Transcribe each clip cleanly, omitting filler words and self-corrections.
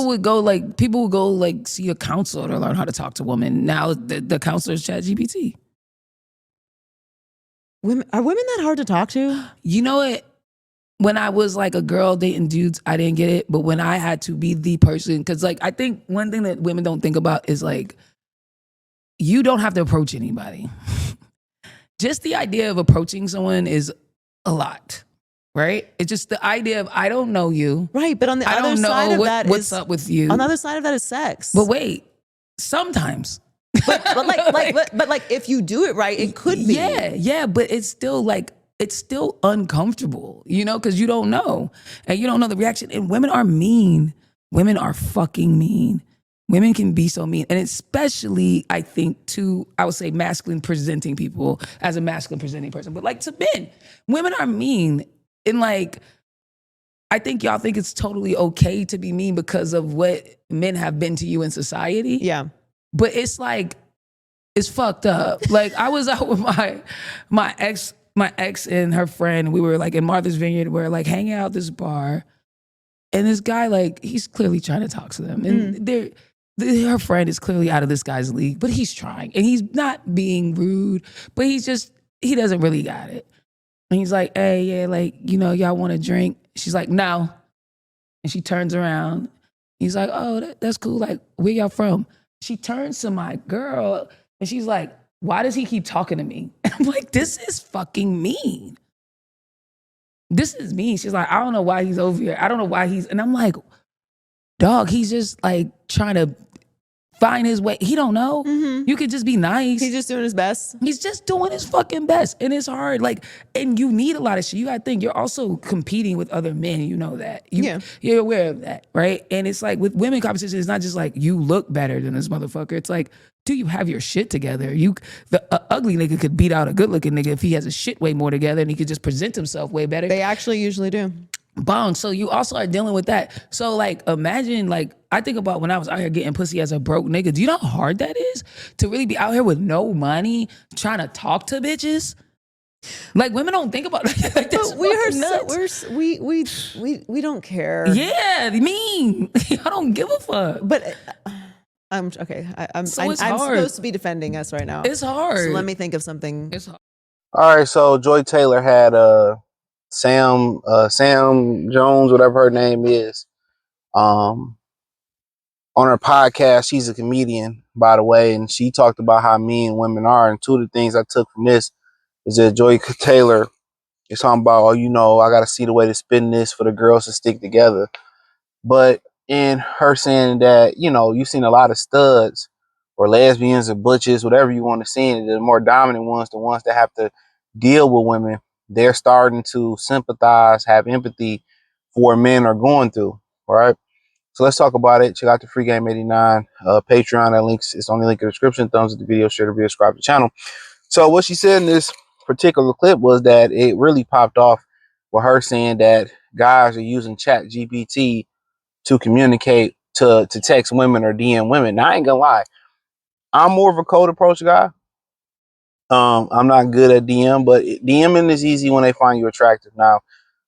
would go see a counselor to learn how to talk to women. Now the counselor is ChatGPT. Are women that hard to talk to? You know what? When I was like a girl dating dudes, I didn't get it. But when I had to be the person, because like I think one thing that women don't think about is like, you don't have to approach anybody. Just the idea of approaching someone is a lot, right? It's just the idea of I don't know you. Right, but on the other side of that what's up with you. On the other side of that is sex. But wait, sometimes. but if you do it right, it could be. Yeah, but it's still uncomfortable, you know, because you don't know. And you don't know the reaction. And women are mean. Women are fucking mean. Women can be so mean. And especially, I think, to, I would say, masculine presenting people as a masculine presenting person. But like to men, women are mean. And like, I think y'all think it's totally okay to be mean because of what men have been to you in society. Yeah. But it's like, it's fucked up. Like I was out with my ex and her friend. We were like in Martha's Vineyard. We're like hanging out at this bar. And this guy, like, he's clearly trying to talk to them. And her friend is clearly out of this guy's league, but he's trying. And he's not being rude, but he doesn't really got it. And he's like, hey, yeah, like, you know, y'all want a drink? She's like, no. And she turns around. He's like, oh, that's cool. Like, where y'all from? She turns to my girl and she's like, why does he keep talking to me? And I'm like, this is fucking mean. This is mean. She's like, I don't know why he's over here. I don't know why and I'm like, dog, he's just like trying to find his way. He don't know. You could just be nice. He's just doing his best. He's just doing his fucking best. And it's hard. Like, and you need a lot of shit. You gotta think, you're also competing with other men. You know that. You're aware of that, right? And it's like with women competition, it's not just like you look better than this motherfucker. It's like, do you have your shit together? The ugly nigga could beat out a good looking nigga if he has his shit way more together and he could just present himself way better. They actually usually do. Bong. So you also are dealing with that. So like, imagine, like, I think about when I was out here getting pussy as a broke nigga. Do you know how hard that is to really be out here with no money trying to talk to bitches? Like, women don't think about that. Like, that's we don't care. Yeah, mean. I don't give a fuck. But I'm okay. I'm supposed to be defending us right now. It's hard. So let me think of something. It's hard. All right, so Joy Taylor had Sam Jones, whatever her name is, on her podcast. She's a comedian, by the way, and she talked about how mean women are. And two of the things I took from this is that Joy Taylor is talking about, oh, you know, I got to see the way to spin this for the girls to stick together. But in her saying that, you know, you've seen a lot of studs or lesbians or butches, whatever you want to see, and the more dominant ones, the ones that have to deal with women, they're starting to sympathize, have empathy for what men are going through. All right. So let's talk about it. Check out the Free Game 89 Patreon. That links, it's on the link in the description. Thumbs up the video, share the video, subscribe to the channel. So what she said in this particular clip was that it really popped off with her saying that guys are using ChatGPT to communicate, to text women or DM women. Now I ain't gonna lie, I'm more of a cold approach guy. I'm not good at DM, but DMing is easy when they find you attractive. Now,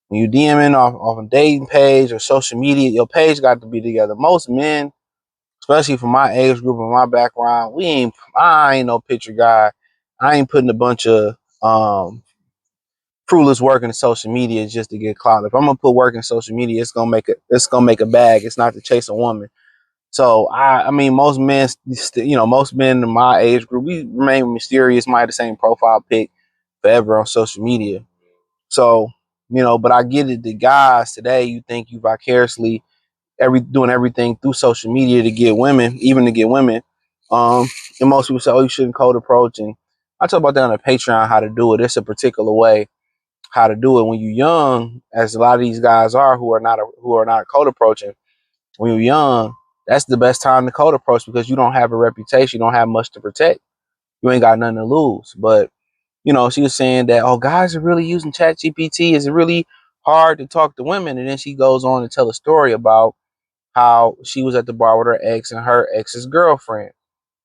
when you DMing off a dating page or social media, your page got to be together. Most men, especially from my age group and my background, I ain't no picture guy. I ain't putting a bunch of fruitless work into social media just to get clout. If I'm gonna put work in social media, it's gonna make a bag. It's not to chase a woman. So I mean, most men, most men in my age group, we remain mysterious, might have the same profile pic forever on social media. So, but I get it. The guys today, you think you vicariously doing everything through social media to get women, even to get women. And most people say, oh, you shouldn't cold approach. And I talk about that on the Patreon, how to do it. It's a particular way how to do it when you're young, as a lot of these guys are who are not cold approaching. When you're young, that's the best time to cold approach because you don't have a reputation, you don't have much to protect. You ain't got nothing to lose. But she was saying that, oh, guys are really using ChatGPT. Is it really hard to talk to women? And then she goes on to tell a story about how she was at the bar with her ex and her ex's girlfriend,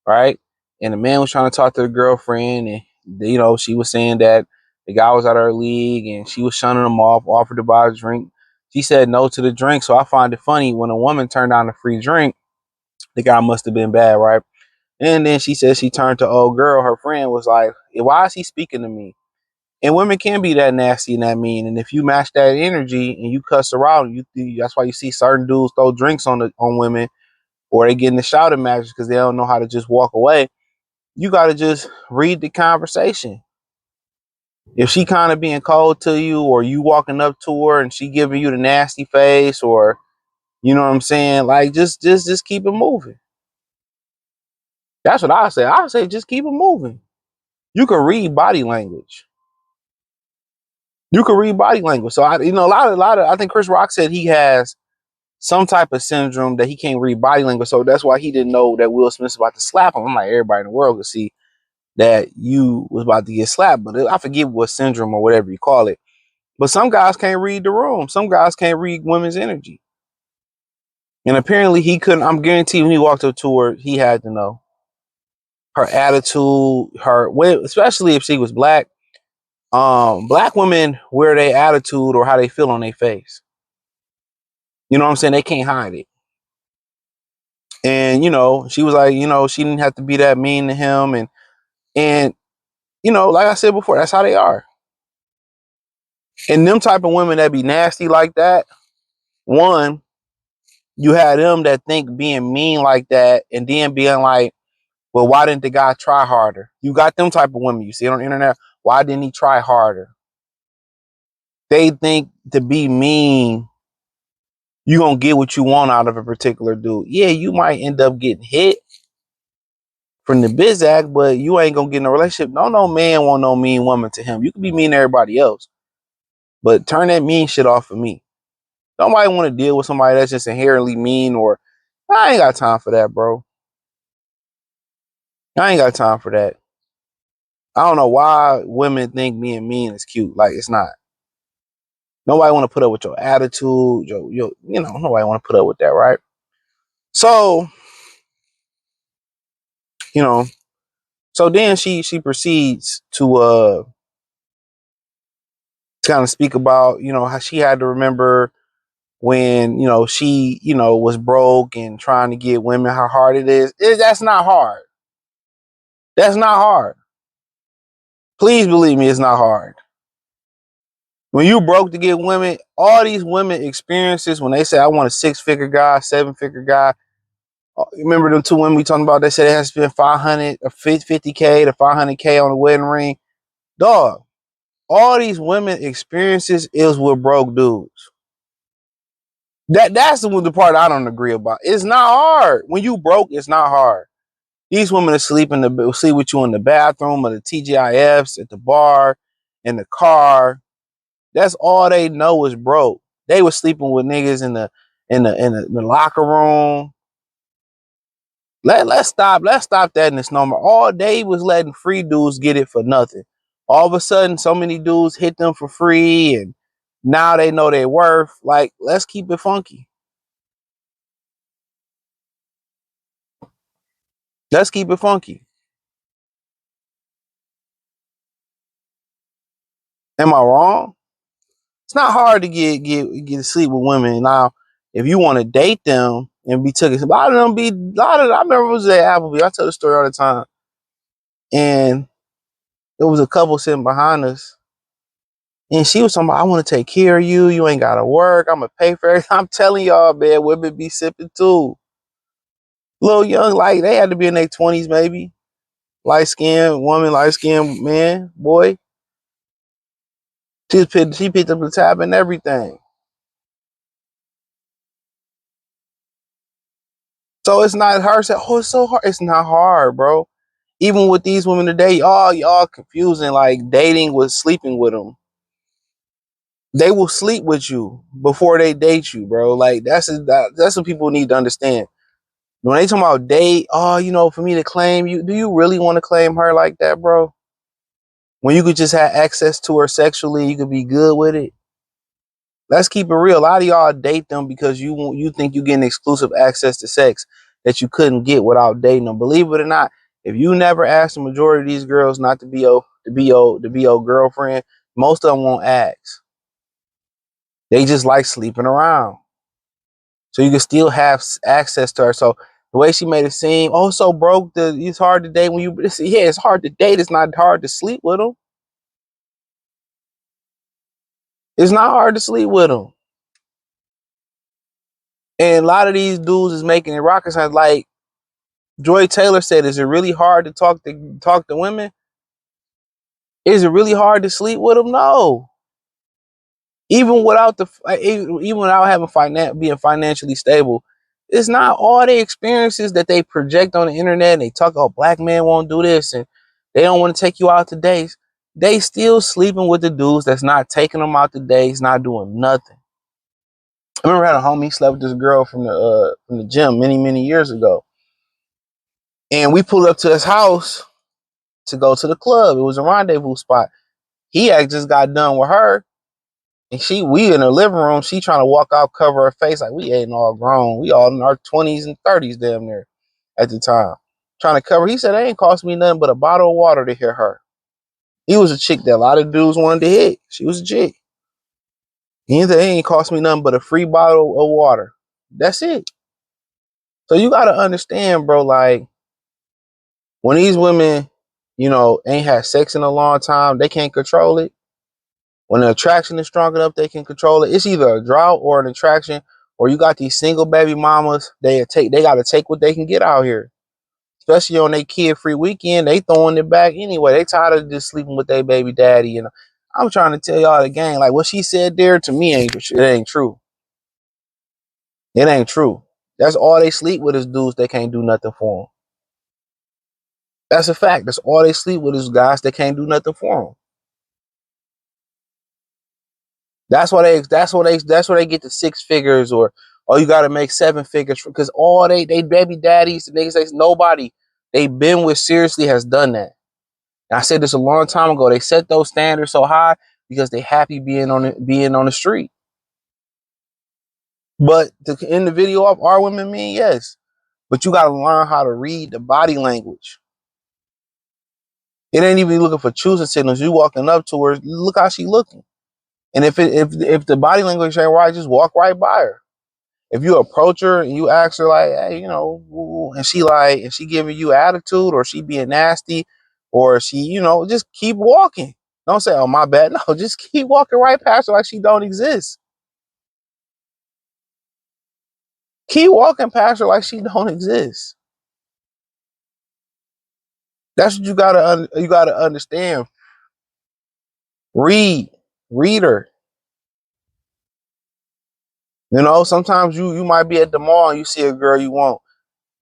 right? And the man was trying to talk to the girlfriend, and she was saying that the guy was out of her league, and she was shunning him off, offered to buy a drink. She said no to the drink. So I find it funny when a woman turned down a free drink, the guy must have been bad, right? And then she said she turned to old girl. Her friend was like, why is he speaking to me? And women can be that nasty and that mean. And if you match that energy and you cuss her out, that's why you see certain dudes throw drinks on women, or they get in the shouting matches because they don't know how to just walk away. You got to just read the conversation. If she kind of being cold to you, or you walking up to her and she giving you the nasty face, or you know what I'm saying, like just keep it moving. That's what I say. I say just keep it moving. You can read body language. You can read body language. So a lot of. I think Chris Rock said he has some type of syndrome that he can't read body language. So that's why he didn't know that Will Smith's about to slap him. I'm like, everybody in the world could see that you was about to get slapped, but I forget what syndrome or whatever you call it. But some guys can't read the room. Some guys can't read women's energy. And apparently he couldn't. I'm guaranteed when he walked up to her, he had to know her attitude, especially if she was black. Black women wear their attitude or how they feel on their face. You know what I'm saying? They can't hide it. And she was like, she didn't have to be that mean to him, and like I said before, that's how they are. And them type of women that be nasty like that, one, you had them that think being mean like that and then being like, well, why didn't the guy try harder? You got them type of women. You see it on the internet. Why didn't he try harder? They think to be mean, you're going to get what you want out of a particular dude. Yeah, you might end up getting hit from the biz act, but you ain't going to get in a relationship. No man want no mean woman to him. You can be mean to everybody else, but turn that mean shit off of me. Nobody want to deal with somebody that's just inherently mean, or I ain't got time for that, bro. I ain't got time for that. I don't know why women think being mean is cute. Like, it's not. Nobody want to put up with your attitude. Nobody want to put up with that, right? So, so then she proceeds to kind of speak about, how she had to remember when, she, was broke and trying to get women, how hard it is. That's not hard. That's not hard. Please believe me, it's not hard. When you broke to get women, all these women experiences, when they say, I want a 6-figure guy, 7-figure guy. Remember them two women we talking about? They said they had to spend 500 or 50K to 500K on a wedding ring. Dog, all these women experiences is with broke dudes. That's the part I don't agree about. It's not hard. When you broke, it's not hard. These women are sleep with you in the bathroom or the TGIFs, at the bar, in the car. That's all they know is broke. They were sleeping with niggas in the locker room. Let's stop that in this number. All day was letting free dudes get it for nothing. All of a sudden, so many dudes hit them for free, and now they know their worth. Like, let's keep it funky. Let's keep it funky. Am I wrong? It's not hard to get to sleep with women. Now, if you want to date them and be taken, a lot of them I remember it was at Applebee's. I tell the story all the time. And there was a couple sitting behind us. And she was talking about, I want to take care of you. You ain't got to work. I'm going to pay for everything. I'm telling y'all, man, women be sipping too. Little young, like they had to be in their 20s maybe. Light-skinned woman, light-skinned man, boy. She picked up the tab and everything. So it's not her saying, oh, it's so hard. It's not hard, bro. Even with these women today, y'all confusing like dating with sleeping with them. They will sleep with you before they date you, bro. Like that's what people need to understand. When they talk about date, for me to claim you, do you really want to claim her like that, bro? When you could just have access to her sexually, you could be good with it. Let's keep it real. A lot of y'all date them because you think you getting exclusive access to sex that you couldn't get without dating them. Believe it or not, if you never ask the majority of these girls not to be your girlfriend, most of them won't ask. They just like sleeping around. So you can still have access to her. So the way she made it seem, oh, so broke, it's hard to date when you, yeah, it's hard to date. It's not hard to sleep with them. It's not hard to sleep with them. And a lot of these dudes is making it rocket science. Like Joy Taylor said, is it really hard to talk to women? Is it really hard to sleep with them? No. Even without even without having being financially stable, it's not all the experiences that they project on the internet. And they talk, oh, black men won't do this, and they don't want to take you out to dates. They still sleeping with the dudes that's not taking them out to dates, not doing nothing. I remember I had a homie, he slept with this girl from the gym many years ago, and we pulled up to his house to go to the club. It was a rendezvous spot. He had just got done with her. And we in the living room, she trying to walk out, cover her face, like we ain't all grown. We all in our 20s and 30s damn near at the time. Trying to cover. He said, it ain't cost me nothing but a bottle of water to hit her. He was a chick that a lot of dudes wanted to hit. She was a chick. He said, it ain't cost me nothing but a free bottle of water. That's it. So you got to understand, bro, like when these women, ain't had sex in a long time, they can't control it. When the attraction is strong enough, they can control it. It's either a drought or an attraction, or you got these single baby mamas. They got to take what they can get out here, especially on their kid-free weekend. They throwing it back anyway. They tired of just sleeping with their baby daddy. I'm trying to tell y'all the game. Like what she said there to me it ain't true. It ain't true. That's all they sleep with is dudes that can't do nothing for them. That's a fact. That's all they sleep with is guys that can't do nothing for them. That's why they get the 6 figures, or you got to make 7 figures, because all they baby daddies, the niggas, nobody they been with seriously has done that. And I said this a long time ago. They set those standards so high because they happy being on the street. But to end the video off, are women mean? Yes, but you got to learn how to read the body language. It ain't even looking for choosing signals. You walking up to her, look how she looking, and if the body language ain't right, just walk right by her. If you approach her and you ask her like, hey, and she giving you attitude, or she being nasty, or she, just keep walking. Don't say, oh, my bad. No, just keep walking right past her like she don't exist. Keep walking past her like she don't exist. That's what you gotta understand. Read her. Sometimes you might be at the mall and you see a girl you want.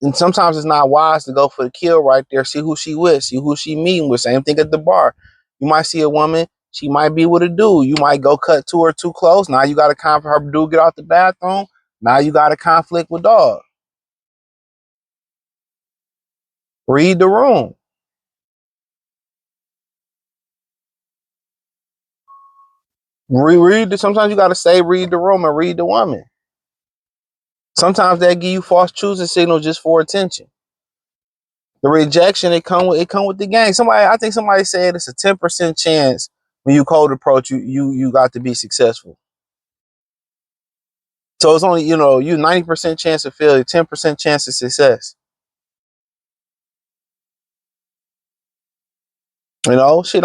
And sometimes it's not wise to go for the kill right there. See who she with. See who she meeting with. Same thing at the bar. You might see a woman. She might be with a dude. You might go cut to her too close. Now you got a conflict. Her dude get out the bathroom. Now you got a conflict with dog. Read the room. Sometimes you got to say read the room and read the woman. Sometimes they give you false choosing signals just for attention. The rejection, it come with the game. I think somebody said it's a 10% chance when you cold approach you got to be successful. So it's only, you 90% chance of failure, 10% chance of success. Shit,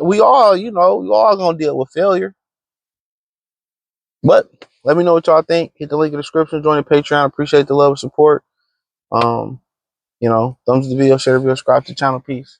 we all gonna deal with failure. But let me know what y'all think. Hit the link in the description, join the Patreon. Appreciate the love and support. Thumbs the video, share the video, subscribe to the channel. Peace.